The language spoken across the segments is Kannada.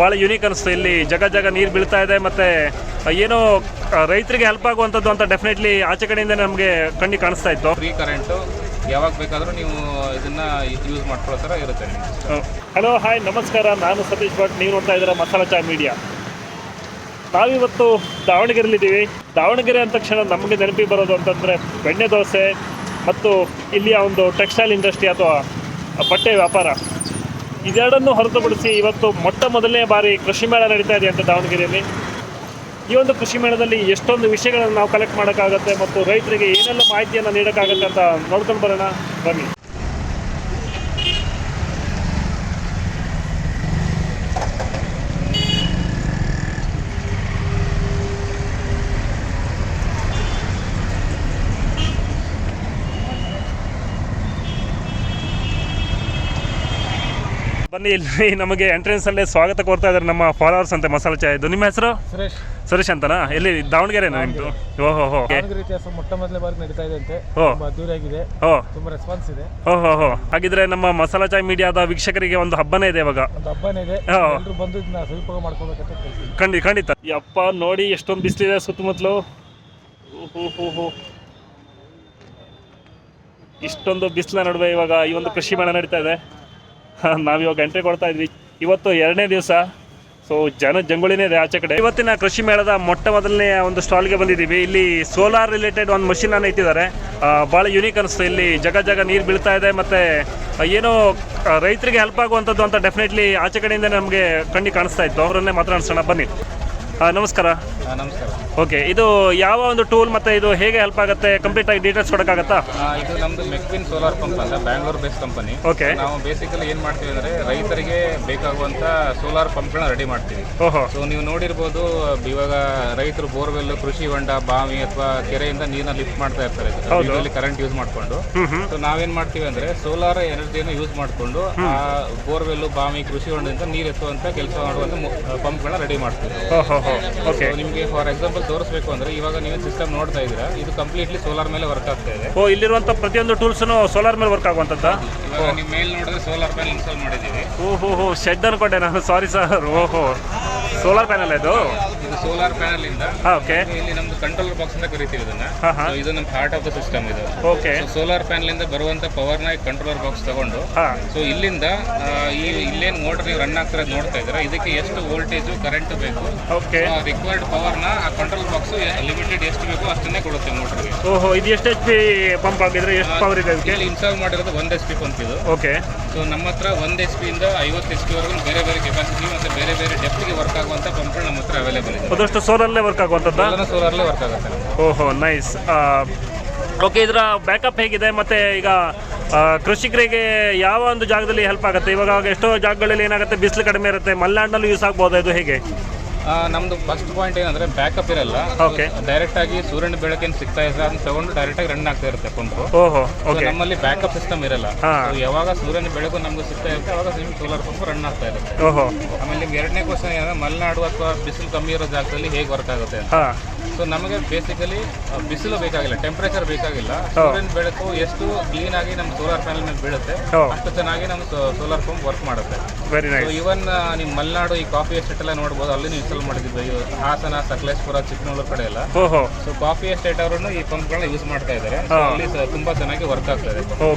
ಭಾಳ ಯೂನಿಕ್ ಅನಿಸ್ತು. ಇಲ್ಲಿ ಜಾಗ ನೀರು ಬೀಳ್ತಾ ಇದೆ ಮತ್ತು ಏನೋ ರೈತರಿಗೆ ಹೆಲ್ಪ್ ಆಗುವಂಥದ್ದು ಅಂತ ಡೆಫಿನೆಟ್ಲಿ ಆಚೆ ಕಡೆಯಿಂದ ನಮಗೆ ಕಣ್ಣಿಗೆ ಕಾಣಿಸ್ತಾ ಇತ್ತು. ಫ್ರೀ ಕರೆಂಟು ಯಾವಾಗ ಬೇಕಾದರೂ ನೀವು ಇದನ್ನು ಯೂಸ್ ಮಾಡ್ಕೊಳ್ಳೋ ಥರ ಇರುತ್ತೆ. ಹಲೋ ಹಾಯ್ ನಮಸ್ಕಾರ, ನಾನು ಸತೀಶ್ ಭಟ್, ನೀವು ನೋಡ್ತಾ ಇದ್ದೀರಾ ಮಸಾಲಾ ಚಾಯ್ ಮೀಡಿಯಾ. ನಾವಿವತ್ತು ದಾವಣಗೆರೆಯಲ್ಲಿದ್ದೀವಿ. ದಾವಣಗೆರೆ ಅಂದ ತಕ್ಷಣ ನಮಗೆ ನೆನಪಿಗೆ ಬರೋದು ಅಂತಂದರೆ ಬೆಣ್ಣೆ ದೋಸೆ ಮತ್ತು ಇಲ್ಲಿಯ ಒಂದು ಟೆಕ್ಸ್ಟೈಲ್ ಇಂಡಸ್ಟ್ರಿ ಅಥವಾ ಬಟ್ಟೆ ವ್ಯಾಪಾರ. ಇದೆರಡನ್ನು ಹೊರತುಪಡಿಸಿ ಇವತ್ತು ಮೊದಲನೇ ಬಾರಿ ಕೃಷಿ ಮೇಳ ನಡೀತಾ ಇದೆ ಅಂತ ದಾವಣಗೆರೆಯಲ್ಲಿ. ಈ ಒಂದು ಕೃಷಿ ಮೇಳದಲ್ಲಿ ಎಷ್ಟೊಂದು ವಿಷಯಗಳನ್ನು ನಾವು ಕಲೆಕ್ಟ್ ಮಾಡೋಕ್ಕಾಗತ್ತೆ ಮತ್ತು ರೈತರಿಗೆ ಏನೆಲ್ಲ ಮಾಹಿತಿಯನ್ನು ನೀಡೋಕ್ಕಾಗತ್ತೆ ಅಂತ ನೋಡ್ಕೊಂಡು ಬರೋಣ ಬನ್ನಿ. ಬನ್ನಿ, ಇಲ್ಲಿ ನಮಗೆ ಎಂಟ್ರೆನ್ಸಲ್ಲೇ ಸ್ವಾಗತ ಕೋರ್ತಾ ಇದ್ದಾರೆ ನಮ್ಮ ಫಾಲೋವರ್ಸ್ ಅಂತ ಮಸಾಲಾ ಚಾಯ್. ಇದು ನಿಮ್ಮ ಹೆಸರು? ಸುರೇಶ್ ಅಂತನಾ? ಎಲ್ಲಿ ದಾವಣಗೆರೆನಾ ನಿಮ್ಮದು? ಓಹೋ ಇತಿಹಾಸ ಮೊದಲನೇ ಬಾರಿ ನಡೀತಾ ಇದೆ ಅಂತೆ. ಅದ್ದೂರಿಯಾಗಿದೆ, ತುಂಬಾ ರೆಸ್ಪಾನ್ಸ್ ಇದೆ. ಓಹೋ ಹಾಗಿದ್ರೆ ನಮ್ಮ ಮಸಾಲಾ ಚಾಯ್ ಮೀಡಿಯಾದ ವೀಕ್ಷಕರಿಗೆ ಒಂದು ಹಬ್ಬನೇ ಇದೆ ಇವಾಗ. ಒಂದು ಹಬ್ಬನೇ ಇದೆ, ಎಲ್ಲರೂ ಬಂದು ಇದನ್ನ ಸದುಪಯೋಗ ಮಾಡ್ಕೋಬೇಕಂತ. ಖಂಡಿತ. ಯಪ್ಪ ನೋಡಿ ಎಷ್ಟೊಂದು ಬಿಸಿಲಿದೆ ಸುತ್ತಮುತ್ತಲು. ಇಷ್ಟೊಂದು ಬಿಸಿಲ ನಡುವೆ ಇವಾಗ ಈ ಒಂದು ಕೃಷಿ ಮೇಳ ನಡೀತಾ ಇದೆ. ನಾವಿವಾಗ ಎಂಟ್ರಿ ಕೊಡ್ತಾ ಇದ್ವಿ. ಇವತ್ತು 2ನೇ ದಿವಸ, ಸೊ ಜಂಗುಳಿನೇ ಇದೆ ಆಚೆ ಕಡೆ. ಇವತ್ತಿನ ಕೃಷಿ ಮೇಳದ ಮೊದಲನೇ ಒಂದು ಸ್ಟಾಲ್ಗೆ ಬಂದಿದ್ದೀವಿ. ಇಲ್ಲಿ ಸೋಲಾರ್ ರಿಲೇಟೆಡ್ ಒಂದು ಮಷಿನನ್ನು ಇಟ್ಟಿದ್ದಾರೆ. ಭಾಳ ಯೂನಿಕ್ ಅನಿಸ್ತು. ಇಲ್ಲಿ ಜಾಗ ನೀರು ಬೀಳ್ತಾ ಇದೆ ಮತ್ತು ಏನೋ ರೈತರಿಗೆ ಹೆಲ್ಪ್ ಆಗುವಂಥದ್ದು ಅಂತ ಡೆಫಿನೆಟ್ಲಿ ಆಚೆ ಕಡೆಯಿಂದ ನಮಗೆ ಕಣ್ಣಿಗೆ ಕಾಣಿಸ್ತಾ ಇತ್ತು. ಅವರನ್ನೇ ಮಾತನಾಡಿಸೋಣ ಬನ್ನಿ. ನಮಸ್ಕಾರ. ನಮಸ್ಕಾರ. ಓಕೆ, ಇದು ಯಾವ ಒಂದು ಟೂಲ್ ಮತ್ತು ಇದು ಹೇಗೆ ಹೆಲ್ಪ್ ಆಗುತ್ತೆ ಕಂಪ್ಲೀಟ್ ಆಗಿ ಡೀಟೇಲ್ಸ್ ಕೊಡೋಕ್ಕಾಗತ್ತಾ? ಇದು ನಮ್ಮದು ಮೆಕ್ವಿನ್ ಸೋಲಾರ್ ಪಂಪ್ ಅಂತ ಬ್ಯಾಂಗ್ಳೂರ್ ಬೇಸ್ಡ್ ಕಂಪನಿ. ಓಕೆ. ನಾವು ಬೇಸಿಕಲಿ ಏನು ಮಾಡ್ತೀವಿ ಅಂದರೆ ರೈತರಿಗೆ ಬೇಕಾಗುವಂಥ ಸೋಲಾರ್ ಪಂಪ್ಗಳನ್ನ ರೆಡಿ ಮಾಡ್ತೀವಿ. ಸೊ ನೀವು ನೋಡಿರ್ಬೋದು, ಇವಾಗ ರೈತರು ಬೋರ್ವೆಲ್, ಕೃಷಿ ಹೊಂಡ, ಬಾವಿ ಅಥವಾ ಕೆರೆಯಿಂದ ನೀರನ್ನ ಲಿಫ್ಟ್ ಮಾಡ್ತಾ ಇರ್ತಾರೆ ಇದರಲ್ಲಿ ಕರೆಂಟ್ ಯೂಸ್ ಮಾಡಿಕೊಂಡು. ಸೊ ನಾವೇನು ಮಾಡ್ತೀವಿ ಅಂದರೆ ಸೋಲಾರ್ ಎನರ್ಜಿಯನ್ನು ಯೂಸ್ ಮಾಡಿಕೊಂಡು ಆ ಬೋರ್ವೆಲ್, ಬಾವಿ, ಕೃಷಿ ಹೊಂಡದಿಂದ ನೀರು ಎತ್ತುವಂಥ ಕೆಲಸ ಮಾಡುವಂಥ ಪಂಪ್ಗಳನ್ನ ರೆಡಿ ಮಾಡ್ತೀವಿ. ನಿಮಗೆ ಫಾರ್ ಎಕ್ಸಾಂಪಲ್ ತೋರಿಸಬೇಕು ಅಂದ್ರೆ ಇವಾಗ ನೀವು ಸಿಸ್ಟಮ್ ನೋಡ್ತಾ ಇದ್ದೀರಾ, ಇದು ಕಂಪ್ಲೀಟ್ಲಿ ಸೋಲಾರ್ ಮೇಲೆ ವರ್ಕ್ ಆಗ್ತಾ ಇದೆ. ಇಲ್ಲಿರುವಂತ ಪ್ರತಿಯೊಂದು ಟೂಲ್ಸ್ ಸೋಲಾರ್ ಮೇಲೆ ವರ್ಕ್ ಆಗುವಂತದ್ದು. ಇವಾಗ ನೀವು ಮೇಲ್ ನೋಡಿದ್ರೆ ಸೋಲಾರ್ ಪ್ಯಾನಲ್ ಇನ್ಸ್ಟಾಲ್ ಮಾಡಿದ್ದೀವಿ. ಶೆಡ್ ಅನ್ಕೊಂಡೆ ನಾನು, ಸಾರಿ ಸರ್. ಸೋಲಾರ್ ಪ್ಯಾನಲ್ ಇದು ಸೋಲಾರ್ ಪ್ಯಾನಲ್ ಇಂದ ಇಲ್ಲಿ ನಮ್ದು ಕಂಟ್ರೋಲರ್ ಬಾಕ್ಸ್ ಅಂತ ಕರಿತೀವಿ ಇದನ್ನ. ಇದು ನಮ್ಮ ಹಾರ್ಟ್ ಆಫ್ ದ ಸಿಸ್ಟಮ್ ಇದು. ಸೋಲಾರ್ ಪ್ಯಾನಲ್ ಇಂದ ಬರುವಂತ ಪವರ್ ನ ಕಂಟ್ರೋಲರ್ ಬಾಕ್ಸ್ ತಗೊಂಡು, ಸೊ ಇಲ್ಲಿಂದ ಇಲ್ಲೇನು ಮೋಟರ್ ನೀವು ರನ್ ಆಗ್ತಿರೋದು ನೋಡ್ತಾ ಇದ್ದೀರಾ, ಇದಕ್ಕೆ ಎಷ್ಟು ವೋಲ್ಟೇಜ್ ಕರೆಂಟ್ ಬೇಕು, ರಿಕ್ವೈರ್ಡ್ ಪವರ್ ನ ಆ ಕಂಟ್ರೋಲ್ ಬಾಕ್ಸ್ ಲಿಮಿಟೆಡ್ ಎಷ್ಟು ಬೇಕು ಅಷ್ಟನ್ನೇ ಕೊಡುತ್ತೆ ಮೋಟರ್ಗೆ. ಇದು ಎಷ್ಟು HP ಪಂಪ್ ಆಗಿದ್ರೆ ಎಷ್ಟು ಪವರ್ ಇದೆ? ಇಲ್ಲಿ ಇನ್ಸ್ಟಾಲ್ ಮಾಡಿರೋದು 1 HP ಪಂಪ್ ಇದು. ಸೊ ನಮ್ಮ ಹತ್ರ 1 HP ಇಂದ 50 HP ವರೆಗೂ ಬೇರೆ ಕೆಪಾಸಿಟಿ ಮತ್ತೆ ಬೇರೆ ಡೆಪ್ತ್ಗೆ ವರ್ಕ್ ಆಗುವಂತ ಪಂಪ್ ನಮ್ಮ ಹತ್ರ ಅವೈಲೇಬಲ್ ಇದೆ. ಅದಷ್ಟು ಸೋಲಾರ್ಲೇ ವರ್ಕ್ ಆಗುವಂಥದ್ದು? ಸೋಲಾರ್ಲೇ ವರ್ಕ್ ಆಗುತ್ತೆ. ನೈಸ್. ಓಕೆ, ಇದರ ಬ್ಯಾಕಪ್ ಹೇಗಿದೆ ಮತ್ತೆ ಈಗ ಕೃಷಿಕರಿಗೆ ಯಾವ ಒಂದು ಜಾಗದಲ್ಲಿ ಹೆಲ್ಪ್ ಆಗುತ್ತೆ? ಇವಾಗ ಎಷ್ಟೋ ಜಾಗಗಳಲ್ಲಿ ಏನಾಗುತ್ತೆ, ಬಿಸಿಲು ಕಡಿಮೆ ಇರುತ್ತೆ, ಮಲೆನಾಡಿನಲ್ಲಿ ಯೂಸ್ ಆಗ್ಬೋದು. ಇದು ಹೇಗೆ? ನಮ್ದು ಫಸ್ಟ್ ಪಾಯಿಂಟ್ ಏನಂದ್ರೆ ಬ್ಯಾಕಪ್ ಇರಲ್ಲ. ಡೈರೆಕ್ಟ್ ಆಗಿ ಸೂರ್ಯನ ಬೆಳಕೇನು ಸಿಗ್ತಾ ಇದೆ ಅದನ್ನ ತಗೊಂಡು ಡೈರೆಕ್ಟ್ ಆಗಿ ರನ್ ಆಗ್ತಾ ಇರುತ್ತೆ ಪಂಪ್. ನಮ್ಮಲ್ಲಿ ಬ್ಯಾಕಪ್ ಸಿಸ್ಟಮ್ ಇರಲ್ಲ. ಯಾವಾಗ ಸೂರ್ಯನ ಬೆಳಕು ನಮ್ಗೆ ಸಿಗ್ತಾ ಇರುತ್ತೆ ಅವಾಗ ಸೋಲಾರ್ ಪಂಪ್ ರನ್ ಆಗ್ತಾ ಇರುತ್ತೆ. ಆಮೇಲೆ ನಿಮ್ಗೆ 2ನೇ ಕ್ವಶನ್ ಏನಂದ್ರೆ ಮಲೆನಾಡು ಅಥವಾ ಬಿಸಿಲು ಕಮ್ಮಿ ಇರೋ ಜಾಗದಲ್ಲಿ ಹೇಗೆ ವರ್ಕ್ ಆಗುತ್ತೆ ಅಂತ. ಸೊ ನಮಗೆ ಬೇಸಿಕಲಿ ಬಿಸಿಲು ಬೇಕಾಗಿಲ್ಲ, ಟೆಂಪರೇಚರ್ ಬೇಕಾಗಿಲ್ಲ. ಸೂರ್ಯನ ಬೆಳಕು ಎಷ್ಟು ಕ್ಲೀನ್ ಆಗಿ ನಮ್ಮ ಸೋಲಾರ್ ಪ್ಯಾನಲ್ ಮೇಲೆ ಬೀಳುತ್ತೆ ಅಷ್ಟು ಚೆನ್ನಾಗಿ ನಮ್ಮ ಸೋಲಾರ್ ಪಂಪ್ ವರ್ಕ್ ಮಾಡುತ್ತೆ. ಇವನ್ ನಿಮ್ ಮಲೆನಾಡು ಈ ಕಾಫಿ ಎಸ್ಟೇಟ್ ಎಲ್ಲ ನೋಡ್ಬೋದು, ಅಲ್ಲಿ ಇನ್ಸ್ಟಾಲ್ ಮಾಡಿದ್ವಿ. ಹಾಸನ, ಸಕಲೇಶ್ಪುರ, ಚಿಕ್ಕಮಗಳೂರು ಕಡೆ ಎಲ್ಲ. ಸೊ ಕಾಫಿ ಎಸ್ಟೇಟ್ ಅವರನ್ನು ಈ ಪಂಪ್ ಗಳನ್ನ ಯೂಸ್ ಮಾಡ್ತಾ ಇದ್ದಾರೆ. ಅಲ್ಲಿ ತುಂಬಾ ಚೆನ್ನಾಗಿ ವರ್ಕ್ ಆಗ್ತಾ ಇದೆ.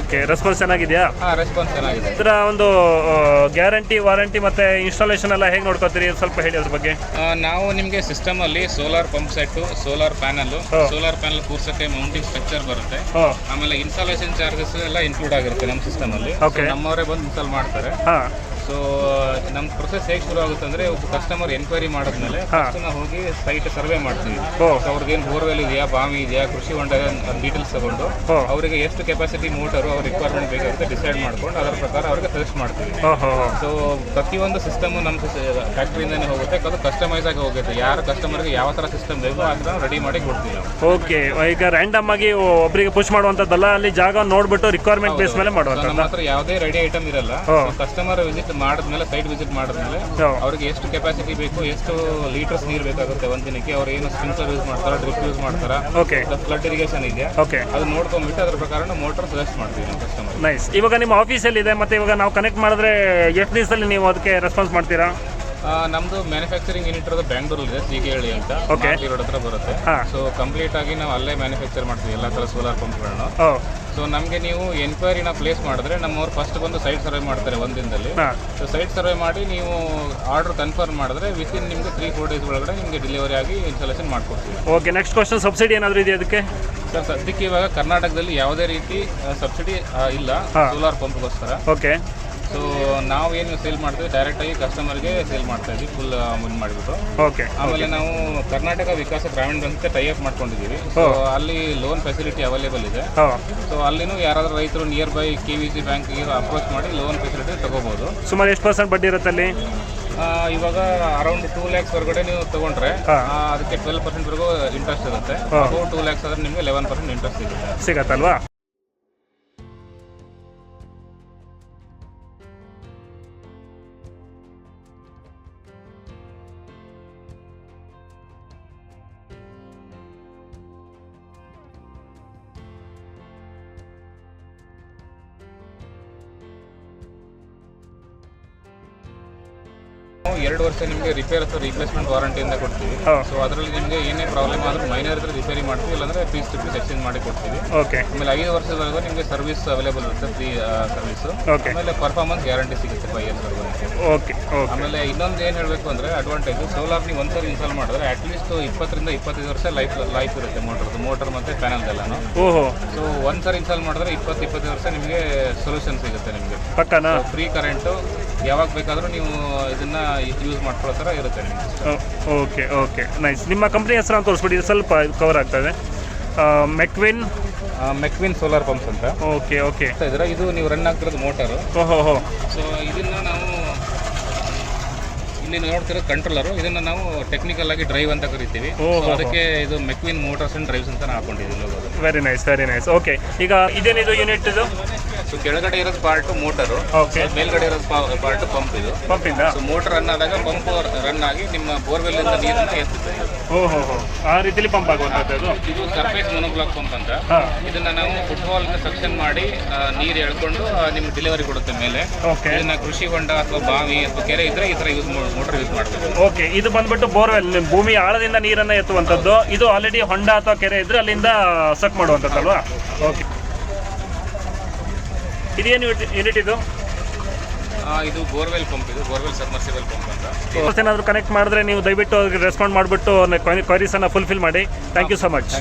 ರೆಸ್ಪಾನ್ಸ್ ಚೆನ್ನಾಗಿದೆಯಾ? ರೆಸ್ಪಾನ್ಸ್ ಚೆನ್ನಾಗಿದೆ. ಇದರ ಒಂದು ಗ್ಯಾರಂಟಿ, ವಾರಂಟಿ ಮತ್ತೆ ಇನ್ಸ್ಟಾಲೇಷನ್ ಎಲ್ಲ ಹೇಗೆ ನೋಡ್ಕೋತೀರಿ ಸ್ವಲ್ಪ ಹೇಳಿ ಅದ್ರ ಬಗ್ಗೆ. ನಾವು ನಿಮ್ಗೆ ಸಿಸ್ಟಮ್ ಅಲ್ಲಿ solar pump set, solar panel ಕೂರ್ಸಕ್ಕೆ ಮೌಂಟಿಂಗ್ ಸ್ಟ್ರಕ್ಚರ್ ಬರುತ್ತೆ. ಆಮೇಲೆ ಇನ್ಸ್ಟಾಲೇಷನ್ ಚಾರ್ಜಸ್ ಎಲ್ಲ ಇನ್ಕ್ಲೂಡ್ ಆಗಿರುತ್ತೆ ನಮ್ಮ ಸಿಸ್ಟಮ್ ಅಲ್ಲಿ. ನಮ್ಮವರೇ ಬಂದು ಇನ್ಸ್ಟಾಲ್ ಮಾಡ್ತಾರೆ. ಸೊ ನಮ್ಮ ಪ್ರೊಸೆಸ್ ಹೇಗೆ ಶುರು ಆಗುತ್ತೆ ಅಂದರೆ, ಒಬ್ಬ ಕಸ್ಟಮರ್ ಎನ್ಕ್ವೈರಿ ಮಾಡಿದ್ಮೇಲೆ ನಾವು ಹೋಗಿ ಸೈಟ್ ಸರ್ವೆ ಮಾಡ್ತೀವಿ. ಅವ್ರಿಗೇನು ಬೋರ್ವೆಲ್ ಇದೆಯಾ, ಬಾವಿ ಇದೆಯಾ, ಕೃಷಿ ಹೊಂಡ ಡೀಟೇಲ್ಸ್ ತಗೊಂಡು ಅವರಿಗೆ ಎಷ್ಟು ಕೆಪಾಸಿಟಿ ಮೋಟರು ಅವ್ರ ರಿಕ್ವೈರ್ಮೆಂಟ್ ಬೇಕಾಗುತ್ತೆ ಡಿಸೈಡ್ ಮಾಡ್ಕೊಂಡು ಅದರ ಪ್ರಕಾರ ಅವ್ರಿಗೆ ಸಜೆಸ್ಟ್ ಮಾಡ್ತೀವಿ. ಸೊ ಪ್ರತಿಯೊಂದು ಸಿಸ್ಟಮ್ ನಮ್ಮ ಫ್ಯಾಕ್ಟ್ರಿಯಿಂದನೇ ಹೋಗುತ್ತೆ, ಅದು ಕಸ್ಟಮೈಸ್ ಆಗಿ ಹೋಗುತ್ತೆ. ಯಾರ ಕಸ್ಟಮರ್ಗೆ ಯಾವ ಥರ ಸಿಸ್ಟಮ್ ಬೇಕು ಆ ಥರ ರೆಡಿ ಮಾಡಿ ಕೊಡ್ತೀವಿ ನಾವು. ಓಕೆ, ಈಗ ರ್ಯಾಂಡಮ್ ಆಗಿ ಒಬ್ಬರಿಗೆ ಪುಷ್ ಮಾಡುವಂಥದ್ದಲ್ಲ, ಅಲ್ಲಿ ಜಾಗ ನೋಡ್ಬಿಟ್ಟು ರಿಕ್ವೈರ್ಮೆಂಟ್ ಬೇಸ್ ಮೇಲೆ ಮಾಡುವಂಥದ್ದು. ನಮ್ಮ ಹತ್ರ ಯಾವುದೇ ರೆಡಿ ಐಟಮ್ ಇರಲ್ಲ. ಕಸ್ಟಮರ್ ವಿಸಿಟ್ ಮಾಡಿದ್ಮೇಲೆ, ಸೈಟ್ ವಿಸಿಟ್ ಮಾಡಿದ್ಮೇಲೆ ಅವ್ರಿಗೆ ಎಷ್ಟು ಕೆಪಾಸಿಟಿ ಬೇಕು, ಎಷ್ಟು ಲೀಟರ್ಸ್ ನೀರು ಬೇಕಾಗುತ್ತೆ ಒಂದ್ ದಿನಕ್ಕೆ, ಅವ್ರು ಏನು ಸ್ಪ್ರಿಂಕ್ಲರ್ ಯೂಸ್ ಮಾಡ್ತಾರ, ಡ್ರಿಪ್ ಯೂಸ್ ಮಾಡ್ತಾರ, ಫ್ಲಡ್ ಇರಿಗೇಷನ್ ಇದೆಯಾ ಅದು ನೋಡ್ಕೊಂಡ್ಬಿಟ್ಟು ಅದ್ರ ಪ್ರಕಾರ ಮೋಟರ್ ಸಜೆಸ್ಟ್ ಮಾಡ್ತೀವಿ ನಮ್ಮ ಕಸ್ಟಮರ್. ನೈಸ್. ಇವಾಗ ನಿಮ್ಮ ಆಫೀಸಲ್ಲಿ ಇದೆ, ಮತ್ತೆ ಇವಾಗ ನಾವು ಕನೆಕ್ಟ್ ಮಾಡಿದ್ರೆ ಎಷ್ಟು ದಿವಸದಲ್ಲಿ ನೀವು ಅದಕ್ಕೆ ರೆಸ್ಪಾನ್ಸ್ ಮಾಡ್ತೀರಾ? ನಮ್ದು ಮ್ಯಾನುಫ್ಯಾಕ್ಚರಿಂಗ್ ಯೂನಿಟ್ ಇರೋದು ಬ್ಯಾಂಗ್ಳೂರಲ್ಲಿ ಸಿಗೇಳಿ ಅಂತ ರೋಡ್ ಹತ್ರ ಬರುತ್ತೆ. ಸೊ ಕಂಪ್ಲೀಟ್ ಆಗಿ ನಾವು ಅಲ್ಲೇ ಮ್ಯಾನುಫ್ಯಾಕ್ಚರ್ ಮಾಡ್ತೀವಿ ಎಲ್ಲ ಥರ ಸೋಲಾರ್ ಪಂಪ್ಗಳನ್ನು. ಸೊ ನಮಗೆ ನೀವು ಎನ್ಕ್ವೈರಿನ ಪ್ಲೇಸ್ ಮಾಡಿದ್ರೆ ನಮ್ಮವ್ರು ಫಸ್ಟ್ ಬಂದು ಸೈಟ್ ಸರ್ವೆ ಮಾಡ್ತಾರೆ ಒಂದಿನದಲ್ಲಿ. ಸೊ ಸೈಟ್ ಸರ್ವೆ ಮಾಡಿ ನೀವು ಆರ್ಡರ್ ಕನ್ಫರ್ಮ್ ಮಾಡಿದ್ರೆ ವಿತಿನ್ ನಿಮಗೆ 3-4 ಡೇಸ್ ಒಳಗಡೆ ನಿಮಗೆ ಡೆಲಿವರಿ ಆಗಿ ಇನ್ಸ್ಟಾಲೇಷನ್ ಮಾಡ್ಕೊಡ್ತೀವಿ. ಓಕೆ, ನೆಕ್ಸ್ಟ್ ಕ್ವಶನ್, ಸಬ್ಸಿಡಿ ಏನಾದರೂ ಇದೆ ಅದಕ್ಕೆ? ಸರ್ ಸದ್ಯಕ್ಕೆ ಇವಾಗ ಕರ್ನಾಟಕದಲ್ಲಿ ಯಾವುದೇ ರೀತಿ ಸಬ್ಸಿಡಿ ಇಲ್ಲ ಸೋಲಾರ್ ಪಂಪ್ಗೋಸ್ಕರ. ಓಕೆ. ಸೊ ನಾವು ಏನು ಸೇಲ್ ಮಾಡ್ತೀವಿ ಡೈರೆಕ್ಟಾಗಿ ಕಸ್ಟಮರ್ಗೆ ಸೇಲ್ ಮಾಡ್ತಾ ಇದ್ದೀವಿ ಫುಲ್ ಅಮೌಂಟ್ ಮಾಡಿಬಿಟ್ಟು. ಓಕೆ. ಆಮೇಲೆ ನಾವು ಕರ್ನಾಟಕ ವಿಕಾಸ ಗ್ರಾಮೀಣ ಬ್ಯಾಂಕ್ ಟೈಅಪ್ ಮಾಡ್ಕೊಂಡಿದ್ದೀವಿ. ಸೊ ಅಲ್ಲಿ ಲೋನ್ ಫೆಸಿಲಿಟಿ ಅವೈಲೇಬಲ್ ಇದೆ. ಸೊ ಅಲ್ಲಿನೂ ಯಾರಾದರೂ ರೈತರು ನಿಯರ್ ಬೈ KVC ಬ್ಯಾಂಕ್ಗೆ ಅಪ್ರೋಚ್ ಮಾಡಿ ಲೋನ್ ಫೆಸಿಲಿಟಿ ತಗೋಬಹುದು. ಸುಮಾರು ಎಷ್ಟು % ಬಡ್ಡಿ ಇರುತ್ತೆ ಅಲ್ಲಿ? ಇವಾಗ ಅರೌಂಡ್ 2 lakhs ಹೊರಗಡೆ ನೀವು ತಗೊಂಡ್ರೆ ಅದಕ್ಕೆ 12% ವರೆಗೂ ಇಂಟ್ರೆಸ್ಟ್ ಇರುತ್ತೆ. 2 lakhs ಆದ್ರೆ ನಿಮಗೆ 11% ಇಂಟ್ರೆಸ್ಟ್ ಸಿಗತ್ತಲ್ವಾ? ನಾವು 2 ವರ್ಷ ನಿಮಗೆ ರಿಪೇರ್ ಅಥವಾ ರೀಪ್ಲೇಸ್ಮೆಂಟ್ ವಾರಂಟಿಯಿಂದ ಕೊಡ್ತೀವಿ. ಸೊ ಅದರಲ್ಲಿ ನಿಮಗೆ ಏನೇ ಪ್ರಾಬ್ಲಮ್ ಆದರೂ ಮೈನರ್ ಇದ್ರೆ ರಿಪೇರಿ ಮಾಡ್ತೀವಿ, ಇಲ್ಲಾಂದ್ರೆ ಪೀಸ್ ಟು ಪೀಸ್ ಎಕ್ಸ್ಚೇಂಜ್ ಮಾಡಿ ಕೊಡ್ತೀವಿ. ಆಮೇಲೆ 5 ವರ್ಷದವರೆಗೂ ನಿಮಗೆ ಸರ್ವಿಸ್ ಅವೈಲೇಬಲ್ ಇರುತ್ತೆ, ಫ್ರೀ ಸರ್ವಿಸ್. ಆಮೇಲೆ ಪರ್ಫಾರ್ಮೆನ್ಸ್ ಗ್ಯಾರಂಟಿ ಸಿಗುತ್ತೆ 5 years. ಆಮೇಲೆ ಇನ್ನೊಂದು ಏನು ಹೇಳಬೇಕು ಅಂದರೆ ಅಡ್ವಾಂಟೇಜ್, ಸೋಲಾರ್ ನೀವು ಒಂದ್ಸರಿ ಇನ್ಸ್ಟಾಲ್ ಮಾಡಿದ್ರೆ ಅಟ್ಲೀಸ್ಟ್ 20 ರಿಂದ 25 ವರ್ಷ ಲೈಫ್ ಇರುತ್ತೆ ಮೋಟರ್ ಮತ್ತು ಪ್ಯಾನಲ್ದೆಲ್ಲನು. ಸೊ ಒಂದ್ಸರಿ ಇನ್ಸ್ಟಾಲ್ ಮಾಡಿದ್ರೆ 20-25 ವರ್ಷ ನಿಮಗೆ ಸೊಲ್ಯೂಷನ್ ಸಿಗುತ್ತೆ ನಿಮಗೆ. ಫ್ರೀ ಕರೆಂಟು ಯಾವಾಗ ಬೇಕಾದರೂ ನೀವು ಇದನ್ನ ಯೂಸ್ ಮಾಡ್ಕೊಳ್ಳೋ ಥರ ಇರುತ್ತೆ ನಿಮಗೆ. Okay okay, nice. ನಿಮ್ಮ ಕಂಪ್ನಿ ಹೆಸರು ಅಂತ ತೋರಿಸ್ಬಿಡಿ, ಸ್ವಲ್ಪ ಕವರ್ ಆಗ್ತದೆ. ಮೆಕ್ವಿನ್ ಸೋಲಾರ್ ಪಂಪ್ಸ್ ಅಂತ. Okay okay. ಇದು ನೀವು ರನ್ ಆಗ್ತಿರೋದು ಮೋಟರು. ಸೊ ಇದನ್ನ ನಾವು ಇಲ್ಲಿ ನೋಡ್ತಿರೋದು ಕಂಟ್ರೋಲರು. ಇದನ್ನ ನಾವು ಟೆಕ್ನಿಕಲ್ ಆಗಿ ಡ್ರೈವ್ ಅಂತ ಕರಿತೀವಿ. ಅದಕ್ಕೆ ಇದು ಮೆಕ್ವಿನ್ ಮೋಟರ್ಸ್ ಅಂಡ್ ಡ್ರೈವ್ಸ್ ಅಂತ ಹಾಕೊಂಡಿದ್ದೀವಿ. Very nice, very nice. Okay, ಈಗ ಇದೇನಿದು ಯೂನಿಟ್ ಇದು? ಸೊ ಕೆಳಗಡೆ ಇರೋದು ಪಾರ್ಟ್ ಮೋಟರು, ಮೇಲ್ಗಡೆ ಇರೋದು ಪಾರ್ಟ್ ಪಂಪ್. ಇದು ಪಂಪಿಂದ ಮೋಟರ್ ರನ್ ಆದಾಗ ಪಂಪ್ ರನ್ ಆಗಿ ನಿಮ್ಮ ಬೋರ್ವೆಲ್ ಇಂದ ನೀರನ್ನ ಎತ್ತುತ್ತೆ. ಆ ರೀತಿಲಿ ಪಂಪ್ ಆಗುವಂಥದ್ದು. ಇದು ಸರ್ಫೇಸ್ ಮೊನೋಬ್ಲಾಕ್ ಪಂಪ್ ಅಂತ. ಇದನ್ನ ನಾವು ಫುಟ್ಬಾಲ್ ಸೆಕ್ಷನ್ ಮಾಡಿ ನೀರು ಎಳ್ಕೊಂಡು ನಿಮ್ಗೆ ಡೆಲಿವರಿ ಕೊಡುತ್ತೆ ಮೇಲೆ. ಇದನ್ನ ಕೃಷಿ ಹೊಂಡ ಅಥವಾ ಬಾವಿ ಅಥವಾ ಕೆರೆ ಇದ್ರೆ ಈ ತರ ಮೋಟರ್ ಯೂಸ್ ಮಾಡಬೇಕು. ಓಕೆ, ಇದು ಬಂದ್ಬಿಟ್ಟು ಬೋರ್ವೆಲ್ ಭೂಮಿ ಆಳದಿಂದ ನೀರನ್ನ ಎತ್ತುವಂಥದ್ದು. ಇದು ಆಲ್ರೆಡಿ ಹೊಂಡ ಅಥವಾ ಕೆರೆ ಇದ್ರೆ ಅಲ್ಲಿಂದ ಸಕ್ ಮಾಡುವಂಥದ್ದಲ್ವಾ? ಓಕೆ. ಇದೇನು ಯೂನಿಟ್ ಇದು? ಇದು ಬೋರ್ವೆಲ್ ಪಂಪ್. ಇದು ಬೋರ್ವೆಲ್ ಸಬ್ಮರ್ಸಿಬಲ್ ಪಂಪ್ ಅಂತ. ಏನಾದರೂ ಕನೆಕ್ಟ್ ಮಾಡಿದ್ರೆ ನೀವು ದಯವಿಟ್ಟು ಅವ್ರಿಗೆ ರೆಸ್ಪಾಂಡ್ ಮಾಡಿಬಿಟ್ಟು ಕ್ವೈರೀಸನ್ನು ಫುಲ್ಫಿಲ್ ಮಾಡಿ. Thank you so much.